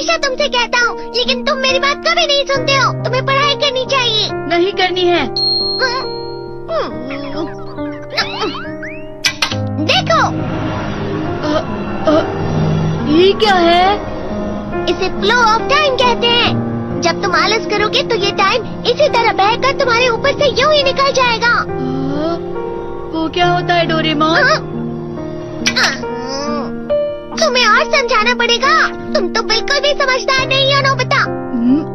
हमेशा तुमसे कहता हूँ, लेकिन तुम मेरी बात कभी नहीं सुनते हो। तुम्हें पढ़ाई करनी चाहिए। नहीं करनी है। देखो, ये क्या है? इसे फ्लो ऑफ टाइम कहते हैं। जब तुम आलस करोगे तो ये टाइम इसी तरह बहकर तुम्हारे ऊपर से यूं ही निकल जाएगा। वो क्या होता है डोरेमोन? तुम्हें और समझाना पड़ेगा। तुम तो बिल्कुल भी समझदार नहीं हो नोबिता।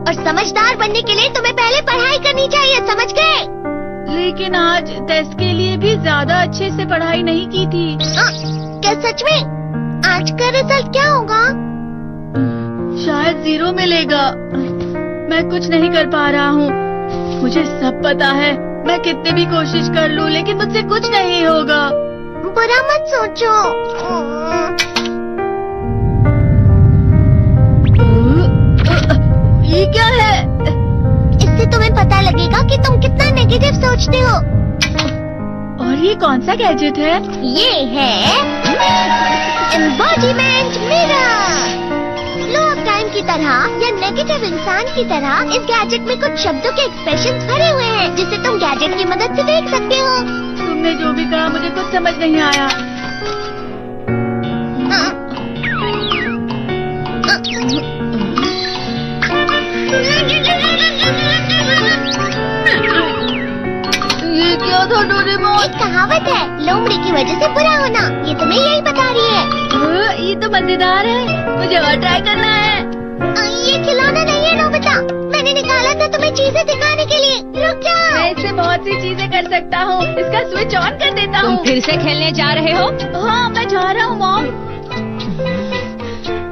और समझदार बनने के लिए तुम्हें पहले पढ़ाई करनी चाहिए, समझ गए? लेकिन आज टेस्ट के लिए भी ज्यादा अच्छे से पढ़ाई नहीं की थी। क्या सच में? आज का रिजल्ट क्या होगा? शायद 0 मिलेगा। मैं कुछ नहीं कर पा रहा हूँ। मुझे सब पता है। मैं कितनी भी कोशिश कर लूँ, लेकिन मुझसे कुछ नहीं होगा। बुरा मत सोचो। ये क्या है? इससे तुम्हें पता लगेगा कि तुम कितना नेगेटिव सोचते हो। और ये कौन सा गैजेट है? ये है embodiment mirror. Flow of time की तरह या नेगेटिव इंसान की तरह इस गैजेट में कुछ शब्दों के एक्सप्रेशंस भरे हुए हैं, जिसे तुम गैजेट की मदद से देख सकते हो। तुमने जो भी कहा मुझे कुछ समझ नहीं आया। ये क्या था डोरेमोन? एक कहावत है, लोमड़ी की वजह से बुरा होना। ये तुम्हें यही बता रही है। ये तो मजेदार है। मुझे और ट्राई करना है। ये खिलौना नहीं है नोबिता। मैंने निकाला था तुम्हें चीजें दिखाने के लिए। रुक जाओ। मैं इससे बहुत सी चीजें कर सकता हूँ। इसका स्विच ऑन कर देता हूँ। तुम फिर से खेलने जा रहे हो? हाँ, मैं जा रहा हूँ मॉम।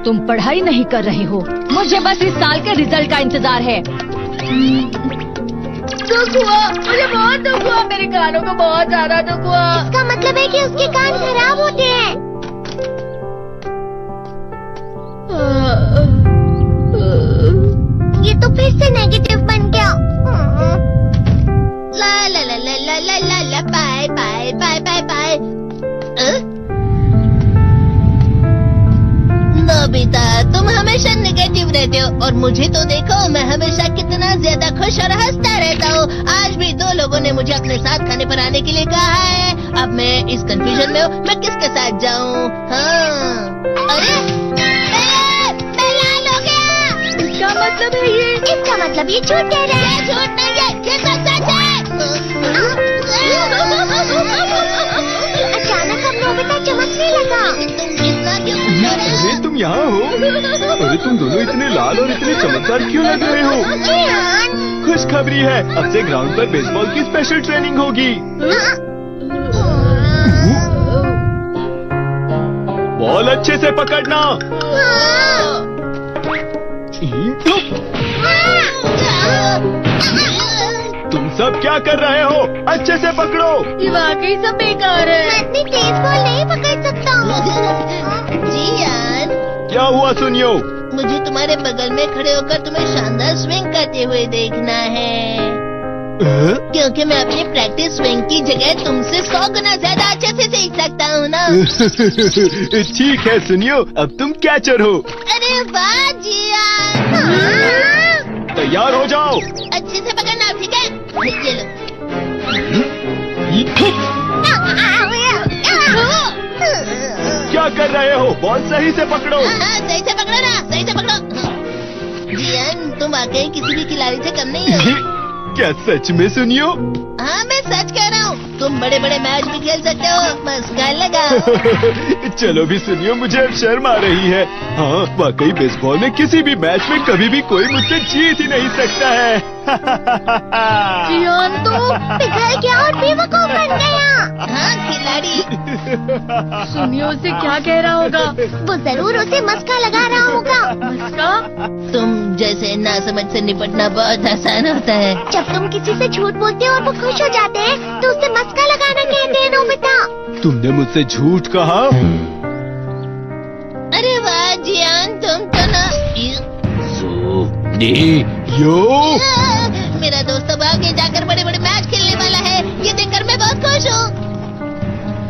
तुम पढ़ाई नहीं कर रहे हो। मुझे बस इस साल के रिजल्ट का इंतजार है। दुख हुआ, मुझे बहुत दुख हुआ। मेरे कानों को बहुत ज्यादा दुख हुआ। इसका मतलब है कि उसके कान खराब होते हैं। ये तो फिर से नेगेटिव बन गया। ला ला ला ला ला ला ला ला bye bye bye bye bye. Nobita, तुम हमेशा नेगेटिव रहते हो और मुझे तो देखो, मैं हमेशा कितना ज्यादा खुश और हंसता रहता हूँ। आज भी 2 लोगों ने मुझे अपने साथ खाने पर आने के लिए कहा है। अब मैं इस कंफ्यूजन में हूँ, मैं किसके साथ जाऊँ? हाँ, अरे मैं लाल हो गया। क्या मतलब है ये? इसका मतलब ये झूठ कह रहा है। झूठ नहीं है, ये सच है। अचानक अब नोबिता चमकने लगा। तुम इतना क्यों खुश हो रहे हो? अरे तुम यहाँ हो? अरे तुम दोनों इतने लाल और इतने चमकदार क्यों लग रहे हो? जियान। खुशखबरी है, अब से ग्राउंड पर बेसबॉल की स्पेशल ट्रेनिंग होगी। बॉल अच्छे से पकड़ना। तुम सब क्या कर रहे हो? अच्छे से पकड़ो। ये वाकई सब बेकार है। मैं इतनी तेज बॉल नहीं पकड़ सकता हूँ। जियान, क्या हुआ सुनियो? मुझे तुम्हारे बगल में खड़े होकर तुम्हें शानदार स्विंग करते हुए देखना है, क्योंकि मैं अपनी प्रैक्टिस स्विंग की जगह तुमसे 100 गुना ज्यादा अच्छे से सीख सकता हूँ ना। ठीक है सुनियो, अब तुम कैचर हो। अरे वाह जियान। तैयार हो जाओ। अच्छे से पकड़ना, ठीक है? ये लो। क्या कर रहे हो? बॉल सही से पकड़ो। सही से पकड़ो ना, सही से पकड़ो। जियान, तुम वाकई किसी भी खिलाड़ी से कम नहीं हो। क्या सच में सुनियो? हाँ, मैं सच कह रहा हूँ। तुम बड़े बड़े मैच भी खेल सकते हो, बस कर लगा। चलो भी सुनियो, मुझे अब शर्म आ रही है। हाँ, वाकई बेसबॉल में किसी भी मैच में कभी भी कोई मुझसे जीत ही नहीं सकता है। जियान तो पिघल गया और बेवकूफ बन गया। हाँ, खिलाड़ी। सुनियो उसे क्या कह रहा होगा? वो जरूर उसे मस्का लगा रहा होगा। मस्का? तुम जैसे नासमझ से निपटना बहुत आसान होता है। जब तुम किसी से झूठ बोलते हो और वो खुश हो जाते हैं, तो उसे मस्का लगाना कहते हैं नोबिता। तुमने मुझसे झूठ कहा? अरे वाह जियान, तुम तो ना। यो, मेरा दोस्त अब आगे जाकर बड़े बड़े मैच खेलने वाला है। ये देखकर मैं बहुत खुश हूँ।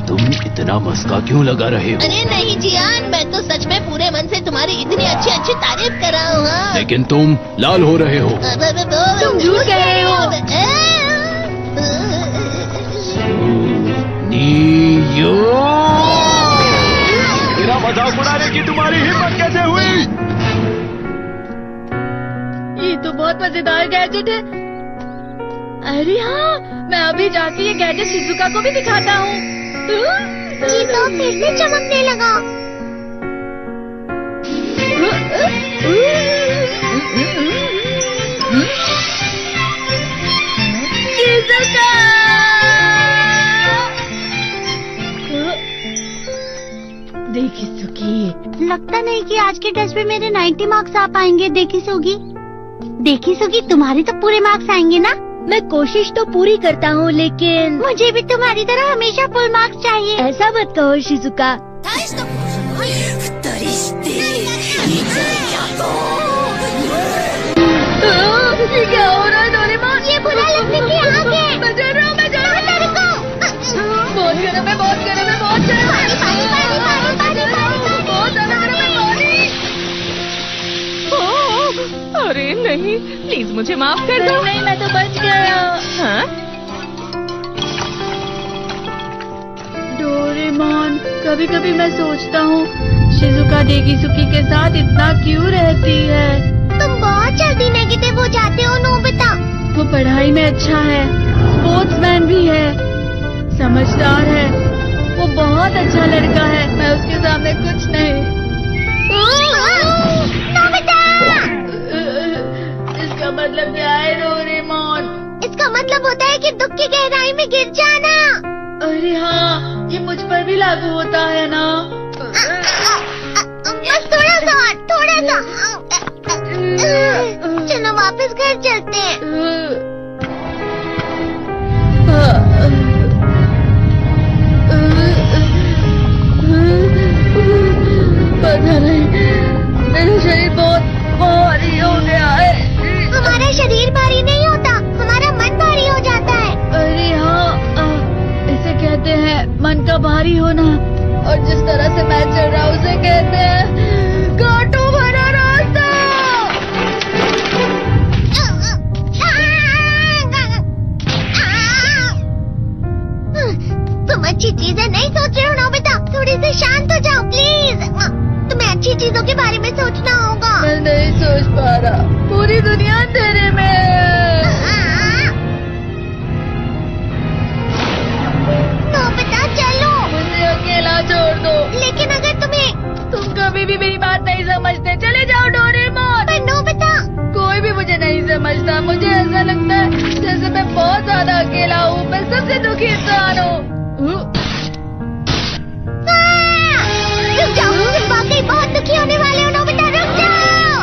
तुम इतना मस्का क्यों लगा रहे हो? अरे नहीं जियान, मैं तो सच में पूरे मन से तुम्हारी इतनी अच्छी अच्छी तारीफ कर रहा हूँ। हाँ। लेकिन तुम लाल हो रहे हो। तुम झूठ कह रहे हो। मेरा मजाक उड़ाने की तुम्हारी हिम्मत कैसे हुई? ये तो बहुत मजेदार गैजेट है। अरे हाँ, मैं अभी जाके ये गैजेट शिजुका को भी दिखाता हूँ। ये तो फिर से चमकने लगा। शिजुका! देखी सुगी, लगता नहीं कि आज के टेस्ट में मेरे 90 मार्क्स आ पाएंगे। देखी सुगी तुम्हारे तो पूरे मार्क्स आएंगे ना? मैं कोशिश तो पूरी करता हूँ, लेकिन मुझे भी तुम्हारी तरह हमेशा फुल मार्क्स चाहिए। ऐसा मत कहो शिजुका। ये क्या हो रहा है डोरेमोन? ये बुरा लगने की आग है। मैं डर रहा हूँ, मैं डर रहा हूँ। बहुत गर्म है, बहुत गर्म है, बहुत गर्म है। पानी, पानी, पानी, पानी, पानी। बहुत ज्यादा गर्म है पानी। अरे नहीं, प्लीज मुझे माफ कर दो। नहीं, मैं तो बच गया। हाँ? डोरेमोन, कभी कभी मैं सोचता हूँ शिजुका डेगिसुकी के साथ इतना क्यों रहती है। तुम बहुत जल्दी नेगेटिव हो जाते हो नोबिता। वो पढ़ाई में अच्छा है, स्पोर्ट्समैन भी है, समझदार है, वो बहुत अच्छा लड़का है। मैं उसके सामने कुछ नहीं। नोबिता! इसका मतलब क्या है डोरेमोन? इसका मतलब होता है कि दुख की गहराई में गिर जाना। अरे हाँ, ये मुझ पर भी लागू होता है ना। बस थोड़ा सा और, थोड़ा सा। चलो वापस घर चलते हैं। पता नहीं, मेरा शरीर बहुत भारी हो गया है। हमारा शरीर भारी नहीं होता, हमारा मन भारी हो जाता है। अरे हाँ, इसे कहते हैं मन का भारी होना। और जिस तरह से मैं चल रहा हूँ उसे कहते हैं कांटों भरा रास्ता। तुम अच्छी चीजें नहीं सोच रहे हो नोबिता, थोड़ी सी शांत हो जाओ प्लीज। तुम्हें अच्छी चीजों के बारे में सोचना होगा। मैं नहीं सोच पा रहा, पूरी दुनिया अंधेरे में है। नोबिता चलो। मुझे अकेला छोड़ दो। लेकिन अगर तुम कभी भी मेरी बात नहीं समझते, चले जाओ डोरेमोन। पर नोबिता। कोई भी मुझे नहीं समझता। मुझे ऐसा लगता है जैसे मैं बहुत ज्यादा अकेला हूँ। मैं सबसे दुखी इंसान हूँ। रुक जाओ, तुम वाकई बहुत दुखी होने वाले हो नोबिता, रुक जाओ।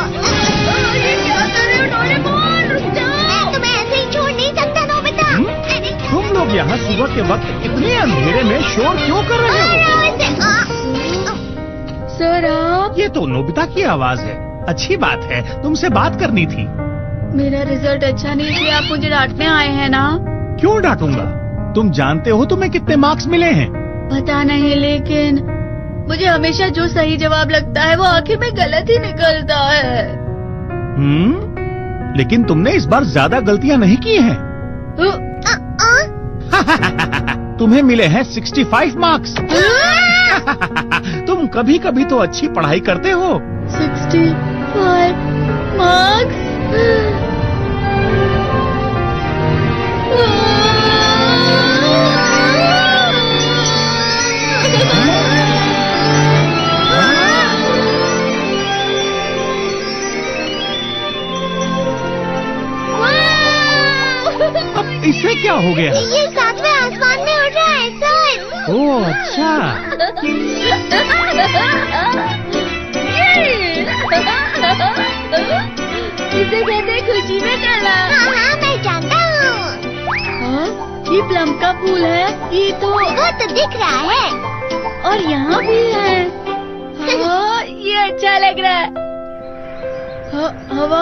ये क्या कर रहे हो डोरेमोन? रुक जाओ। मैं तुम्हें ऐसे ही छोड़ नहीं सकता नोबिता। अरे तुम लोग यहाँ सुबह के वक्त इतने अंधेरे में शोर क्यों कर रहे हो? सर आप? ये तो नोबिता की आवाज है। अच्छी बात है, तुमसे बात करनी थी। मेरा रिजल्ट अच्छा नहीं इसलिए आप मुझे डांटने आए हैं ना? क्यों डांटूंगा? तुम जानते हो तुम्हें कितने मार्क्स मिले हैं? पता नहीं, लेकिन मुझे हमेशा जो सही जवाब लगता है वो आखिर में गलत ही निकलता है। लेकिन तुमने इस बार ज्यादा गलतियाँ नहीं की हैं। तुम्हें मिले हैं 65 मार्क्स। तुम कभी कभी तो अच्छी पढ़ाई करते हो। 65 मार्क्स? अब इससे क्या हो गया? ये सातवें आसमान में उड़ रहा है सर। ओह अच्छा। इसे कहते हैं खुशी में करना। हाँ मैं जानता हूँ। ये प्लम का फूल है। ये तो वो तो दिख रहा है। और यहाँ भी है। हाँ, ये अच्छा लग रहा है। हवा